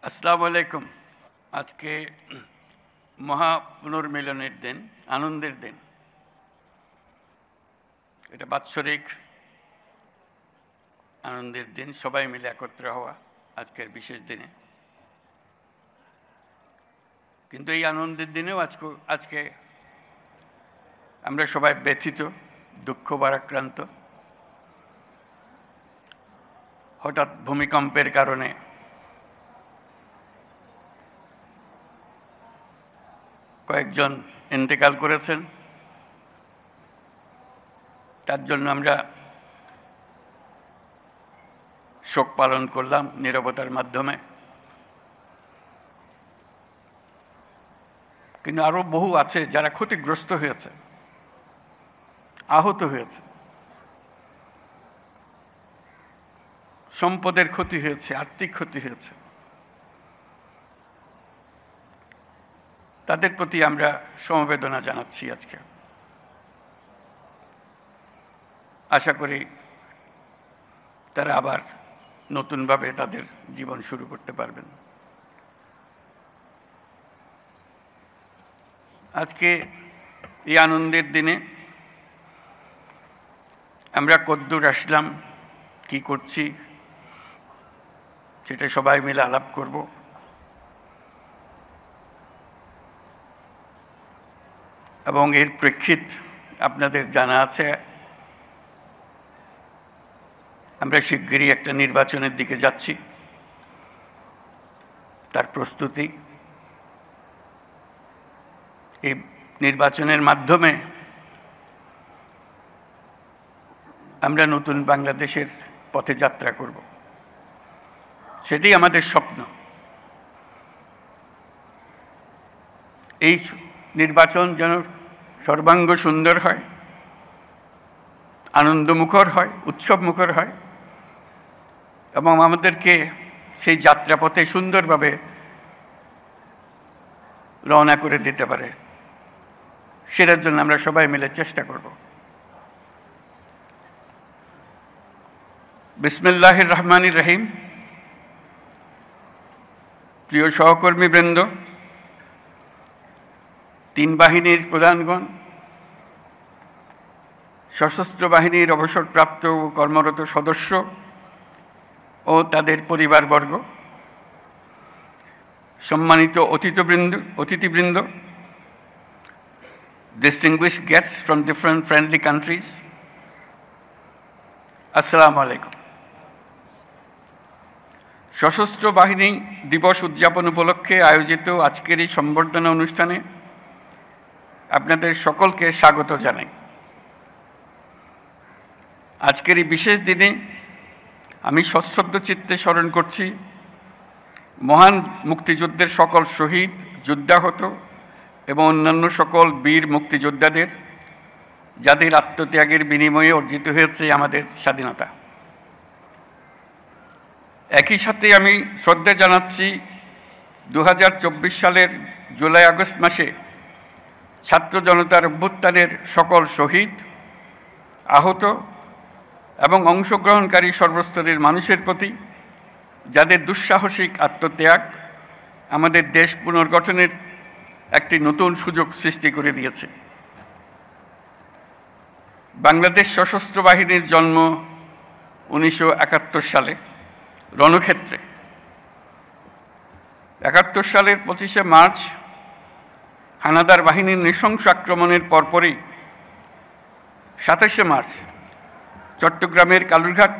আসসালামু আলাইকুম। আজকে মহা পুনর্মিলনের দিন, আনন্দের দিন। এটা বাৎসরিক আনন্দের দিন, সবাই মিলে একত্র হওয়া আজকের বিশেষ দিনে। কিন্তু এই আনন্দের দিনেও আজকে আমরা সবাই ব্যথিত, দুঃখ ভারাক্রান্ত। হঠাৎ ভূমিকম্পের কারণে কয়েকজন ইন্তেকাল করেছেন। তার জন্য আমরা শোক পালন করলাম নীরবতার মাধ্যমে। কিন্তু আরো বহু আছে যারা ক্ষতিগ্রস্ত হয়েছে, আহত হয়েছে, সম্পদের ক্ষতি হয়েছে, আর্থিক ক্ষতি হয়েছে। তাদের প্রতি আমরা সমবেদনা জানাচ্ছি আজকে। আশা করি তারা আবার নতুনভাবে তাদের জীবন শুরু করতে পারবেন। আজকে এই আনন্দের দিনে আমরা কদ্দূর আসলাম, কি করছি, সেটা সবাই মিলে আলাপ করব। এবং এর প্রেক্ষিত আপনাদের জানা আছে, আমরা শিগগিরই একটা নির্বাচনের দিকে যাচ্ছি, তার প্রস্তুতি। এই নির্বাচনের মাধ্যমে আমরা নতুন বাংলাদেশের পথে যাত্রা করব, সেটাই আমাদের স্বপ্ন। এই নির্বাচন যেন সর্বাঙ্গ সুন্দর হয়, আনন্দমুখর হয়, উৎসবমুখর হয়, এবং আমাদেরকে সেই যাত্রাপথে সুন্দরভাবে রওনা করে দিতে পারে, সেটার জন্য আমরা সবাই মিলে চেষ্টা করব। বিসমিল্লাহির রহমানির রহিম। প্রিয় সহকর্মীবৃন্দ, তিন বাহিনীর প্রধানগণ, সশস্ত্র বাহিনীর অবসরপ্রাপ্ত ও কর্মরত সদস্য ও তাদের পরিবারবর্গ, সম্মানিত অতিথিবৃন্দ, distinguished guests from different friendly countries, আসসালামু আলাইকুম। সশস্ত্র বাহিনী দিবস উদযাপন উপলক্ষে আয়োজিত আজকের এই সম্বর্ধনা অনুষ্ঠানে আপনাদের সকলকে স্বাগত জানাই। আজকের এই বিশেষ দিনে আমি সশ্রদ্ধ চিত্তে স্মরণ করছি মহান মুক্তিযুদ্ধের সকল শহীদ, যুদ্ধাহত এবং অন্যান্য সকল বীর মুক্তিযোদ্ধাদের, যাদের আত্মত্যাগের বিনিময়ে অর্জিত হয়েছে আমাদের স্বাধীনতা। একই সাথে আমি শ্রদ্ধা জানাচ্ছি 2024 সালের জুলাই আগস্ট মাসে ছাত্র জনতার অভ্যুত্থানের সকল শহীদ, আহত এবং অংশগ্রহণকারী সর্বস্তরের মানুষের প্রতি, যাদের দুঃসাহসিক আত্মত্যাগ আমাদের দেশ পুনর্গঠনের একটি নতুন সুযোগ সৃষ্টি করে দিয়েছে। বাংলাদেশ সশস্ত্র বাহিনীর জন্ম 1971 সালে রণক্ষেত্রে। 71 সালের 25শে মার্চ হানাদার বাহিনীর নৃশংস আক্রমণের পরপরই 27শে মার্চ চট্টগ্রামের কালুরঘাট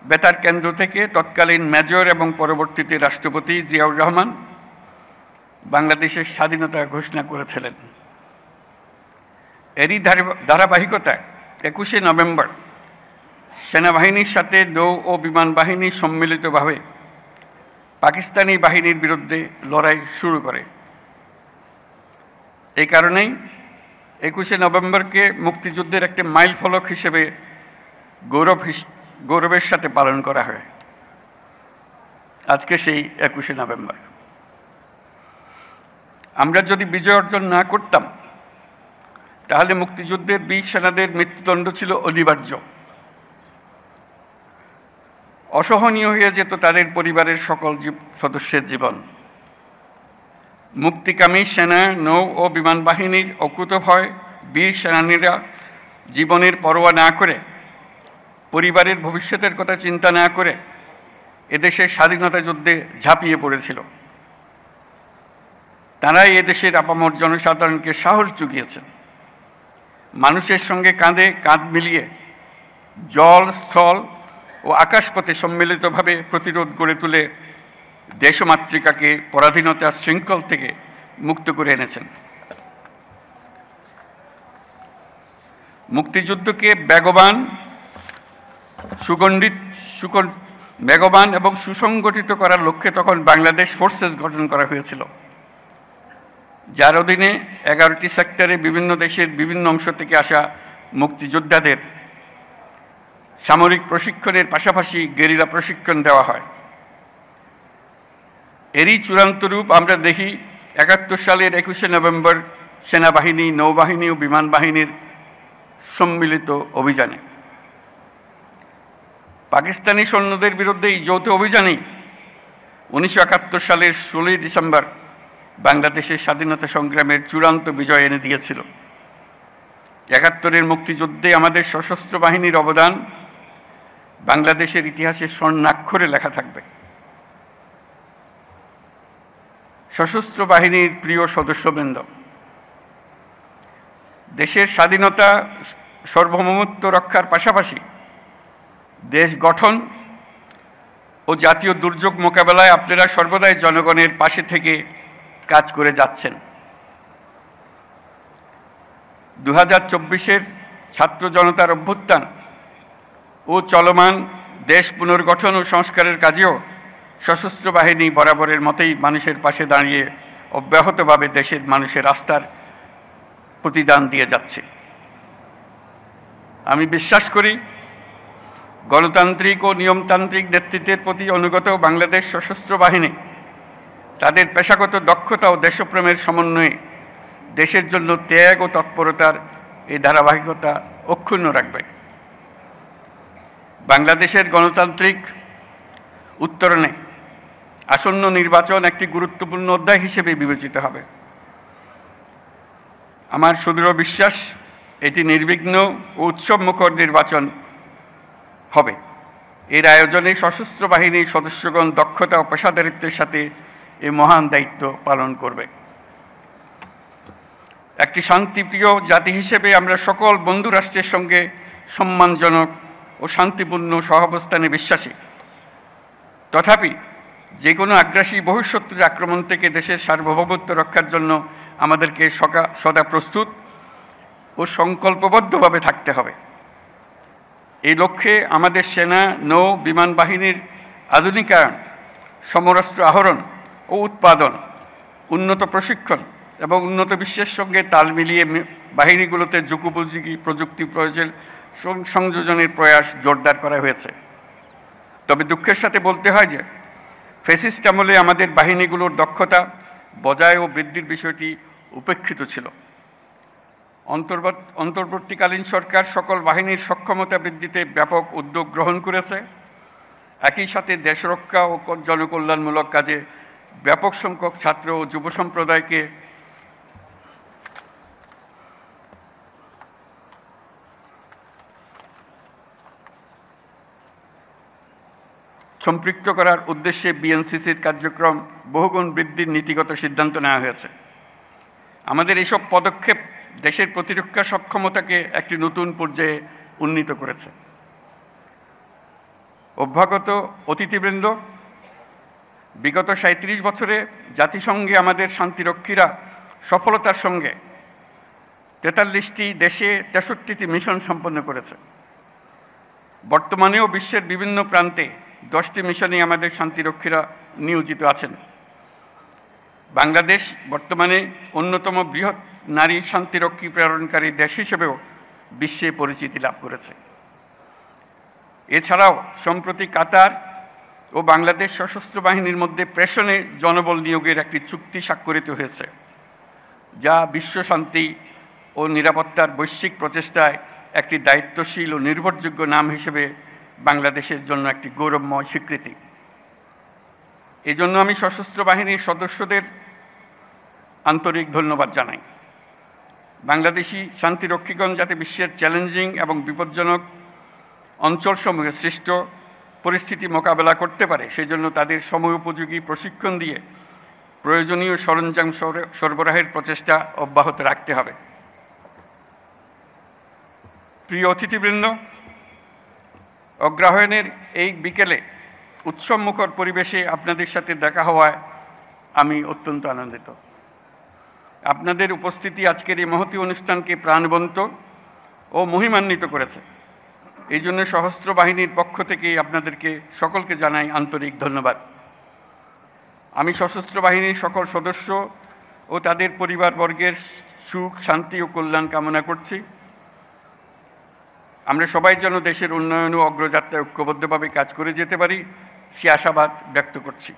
বেতার কেন্দ্র থেকে তৎকালীন মেজর এবং পরবর্তীতে রাষ্ট্রপতি জিয়াউর রহমান বাংলাদেশের স্বাধীনতা ঘোষণা করেছিলেন। এরই ধারাবাহিকতায় 21শে নভেম্বর সেনাবাহিনীর সাথে নৌ ও বিমান বাহিনী সম্মিলিতভাবে পাকিস্তানি বাহিনীর বিরুদ্ধে লড়াই শুরু করে। এই কারণেই 21শে নভেম্বরকে মুক্তিযুদ্ধের একটি মাইল ফলক হিসেবে গৌরবের সাথে পালন করা হয়। আজকে সেই 21শে নভেম্বর। আমরা যদি বিজয় অর্জন না করতাম, তাহলে মুক্তিযুদ্ধের বীর সেনাদের মৃত্যুদণ্ড ছিল অনিবার্য। অসহনীয় হয়ে যেত তাদের পরিবারের সকল সদস্যের জীবন। মুক্তিকামী সেনা, নৌ ও বিমান বাহিনীর অকুতভয় বীর সেনানীরা জীবনের পরোয়া না করে, পরিবারের ভবিষ্যতের কথা চিন্তা না করে এদেশের স্বাধীনতা যুদ্ধে ঝাঁপিয়ে পড়েছিল। তারাই এদেশের আপামর জনসাধারণকে সাহস জুগিয়েছেন। মানুষের সঙ্গে কাঁধে কাঁধ মিলিয়ে জল, স্থল ও আকাশপথে সম্মিলিতভাবে প্রতিরোধ গড়ে তুলে দেশমাতৃকাকে পরাধীনতার শৃঙ্খল থেকে মুক্ত করে এনেছেন। মুক্তিযুদ্ধকে বেগবান এবং সুসংগঠিত করার লক্ষ্যে তখন বাংলাদেশ ফোর্সেস গঠন করা হয়েছিল, যার অধীনে 11টি সেক্টরে বিভিন্ন দেশের বিভিন্ন অংশ থেকে আসা মুক্তিযোদ্ধাদের সামরিক প্রশিক্ষণের পাশাপাশি গেরিলা প্রশিক্ষণ দেওয়া হয়। এরই চূড়ান্ত রূপ আমরা দেখি 71 সালের 21শে নভেম্বর সেনাবাহিনী, নৌবাহিনী ও বিমান বাহিনীর সম্মিলিত অভিযানে। পাকিস্তানি সৈন্যদের বিরুদ্ধে এই যৌথ অভিযানেই 1971 সালের 16ই ডিসেম্বর বাংলাদেশের স্বাধীনতা সংগ্রামের চূড়ান্ত বিজয় এনে দিয়েছিল। 71-এর মুক্তিযুদ্ধে আমাদের সশস্ত্র বাহিনীর অবদান বাংলাদেশের ইতিহাসে স্বর্ণাক্ষরে লেখা থাকবে। সশস্ত্র বাহিনীর প্রিয় সদস্যবৃন্দ, দেশের স্বাধীনতা সার্বভৌমত্ব রক্ষার পাশাপাশি দেশ গঠন ও জাতীয় দুর্যোগ মোকাবেলায় আপনারা সর্বদাই জনগণের পাশে থেকে কাজ করে যাচ্ছেন। 2024-এর ছাত্র জনতার অভ্যুত্থান ও চলমান দেশ পুনর্গঠন ও সংস্কারের কাজেও সশস্ত্র বাহিনী বরাবরের মতোই মানুষের পাশে দাঁড়িয়ে অব্যাহতভাবে দেশের মানুষের আস্থার প্রতিদান দিয়ে যাচ্ছে। আমি বিশ্বাস করি, গণতান্ত্রিক ও নিয়মতান্ত্রিক নেতৃত্বের প্রতি অনুগত বাংলাদেশ সশস্ত্র বাহিনী তাদের পেশাগত দক্ষতা ও দেশপ্রেমের সমন্বয়ে দেশের জন্য ত্যাগ ও তৎপরতার এই ধারাবাহিকতা অক্ষুণ্ণ রাখবে। বাংলাদেশের গণতান্ত্রিক উত্তরণে আসন্ন নির্বাচন একটি গুরুত্বপূর্ণ অধ্যায় হিসেবে বিবেচিত হবে। আমার সুদৃঢ় বিশ্বাস, এটি নির্বিঘ্ন ও উৎসবমুখর নির্বাচন হবে। এর আয়োজনে সশস্ত্র বাহিনীর সদস্যগণ দক্ষতা ও পেশাদারিত্বের সাথে এই মহান দায়িত্ব পালন করবে। একটি শান্তিপ্রিয় জাতি হিসেবে আমরা সকল বন্ধু রাষ্ট্রের সঙ্গে সম্মানজনক ও শান্তিপূর্ণ সহাবস্থানে বিশ্বাসী। তথাপি যে কোনো আগ্রাসী বহিঃশত্রুর আক্রমণ থেকে দেশের সার্বভৌমত্ব রক্ষার জন্য আমাদেরকে সদা প্রস্তুত ও সংকল্পবদ্ধভাবে থাকতে হবে। এই লক্ষ্যে আমাদের সেনা, নৌ, বিমান বাহিনীর আধুনিকায়ন, সমরাস্ত্র আহরণ ও উৎপাদন, উন্নত প্রশিক্ষণ এবং উন্নত বিশ্বের সঙ্গে তাল মিলিয়ে বাহিনীগুলোতে যুগোপযোগী প্রযুক্তি প্রয়োগের সংযোজনের প্রয়াস জোরদার করা হয়েছে। তবে দুঃখের সাথে বলতে হয় যে ফ্যাসিস্ট আমলে আমাদের বাহিনীগুলোর দক্ষতা বজায় ও বৃদ্ধির বিষয়টি উপেক্ষিত ছিল। অন্তর্বর্তীকালীন সরকার সকল বাহিনীর সক্ষমতা বৃদ্ধিতে ব্যাপক উদ্যোগ গ্রহণ করেছে। একই সাথে দেশরক্ষা ও জনকল্যাণমূলক কাজে ব্যাপক সংখ্যক ছাত্র ও যুব সম্প্রদায়কে সম্পৃক্ত করার উদ্দেশ্যে বিএনসিসির কার্যক্রম বহুগুণ বৃদ্ধির নীতিগত সিদ্ধান্ত নেওয়া হয়েছে। আমাদের এসব পদক্ষেপ দেশের প্রতিরক্ষা সক্ষমতাকে একটি নতুন পর্যায়ে উন্নীত করেছে। অভ্যাগত অতিথিবৃন্দ, বিগত 37 বছরে জাতিসংঘে আমাদের শান্তিরক্ষীরা সফলতার সঙ্গে 43টি দেশে 63টি মিশন সম্পন্ন করেছে। বর্তমানেও বিশ্বের বিভিন্ন প্রান্তে 10টি মিশনে আমাদের শান্তিরক্ষীরা নিয়োজিত আছেন। বাংলাদেশ বর্তমানে অন্যতম বৃহৎ নারী শান্তিরক্ষী প্রেরণকারী দেশ হিসেবেও বিশ্বে পরিচিতি লাভ করেছে। এছাড়াও সম্প্রতি কাতার ও বাংলাদেশ সশস্ত্র বাহিনীর মধ্যে প্রেষণে জনবল নিয়োগের একটি চুক্তি স্বাক্ষরিত হয়েছে, যা বিশ্ব শান্তি ও নিরাপত্তার বৈশ্বিক প্রচেষ্টায় একটি দায়িত্বশীল ও নির্ভরযোগ্য নাম হিসেবে বাংলাদেশের জন্য একটি গৌরবময় স্বীকৃতি। এই জন্য আমি সশস্ত্র বাহিনীর সদস্যদের আন্তরিক ধন্যবাদ জানাই। বাংলাদেশি শান্তিরক্ষীগণ যাতে বিশ্বের চ্যালেঞ্জিং এবং বিপজ্জনক অঞ্চলসমূহে সৃষ্ট পরিস্থিতি মোকাবেলা করতে পারে, সেই জন্য তাদের সময়োপযোগী প্রশিক্ষণ দিয়ে প্রয়োজনীয় সরঞ্জাম সরবরাহের প্রচেষ্টা অব্যাহত রাখতে হবে। প্রিয় অতিথিবৃন্দ, অগ্রহায়ণের এই বিকেলে উৎসবমুখর পরিবেশে আপনাদের সাথে দেখা হওয়ায় আমি অত্যন্ত আনন্দিত। আপনাদের উপস্থিতি আজকের এই মহতী অনুষ্ঠানকে প্রাণবন্ত ও মহিমান্বিত করেছে। এই জন্য সশস্ত্র বাহিনীর পক্ষ থেকে আপনাদেরকে সকলকে জানাই আন্তরিক ধন্যবাদ। আমি সশস্ত্র বাহিনীর সকল সদস্য ও তাদের পরিবারবর্গের সুখ, শান্তি ও কল্যাণ কামনা করছি। আমরা সবাই যেন দেশের উন্নয়ন ও অগ্রযাত্রায় ঐক্যবদ্ধভাবে কাজ করে যেতে পারি, সে আশাবাদ ব্যক্ত করছি।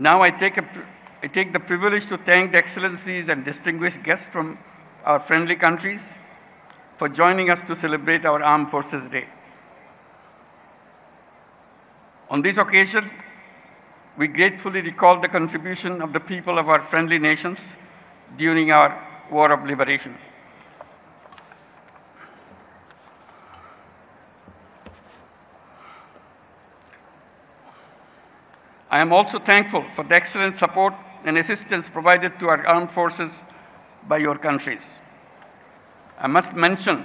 Now I take the privilege to thank the excellencies and distinguished guests from our friendly countries for joining us to celebrate our Armed Forces Day. On this occasion, we gratefully recall the contribution of the people of our friendly nations during our War of Liberation. I am also thankful for the excellent support and assistance provided to our armed forces by your countries. I must mention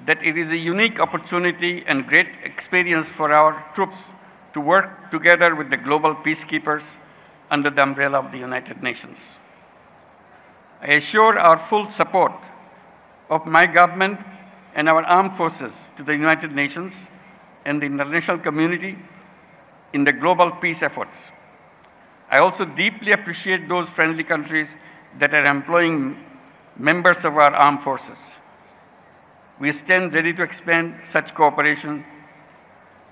that it is a unique opportunity and great experience for our troops to work together with the global peacekeepers under the umbrella of the United Nations. I assure our full support of my government and our armed forces to the United Nations and the international community in the global peace efforts. I also deeply appreciate those friendly countries that are employing members of our armed forces. We stand ready to expand such cooperation,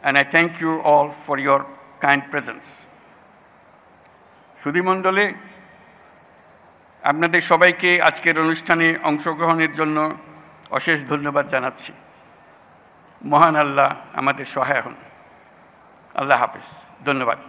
and I thank you all for your kind presence. সুধীমণ্ডলে আপনাদের সবাইকে আজকের অনুষ্ঠানে অংশগ্রহণের জন্য অশেষ ধন্যবাদ জানাচ্ছি। মহান আল্লাহ আমাদের সহায় হন। আল্লাহ হাফেজ। ধন্যবাদ।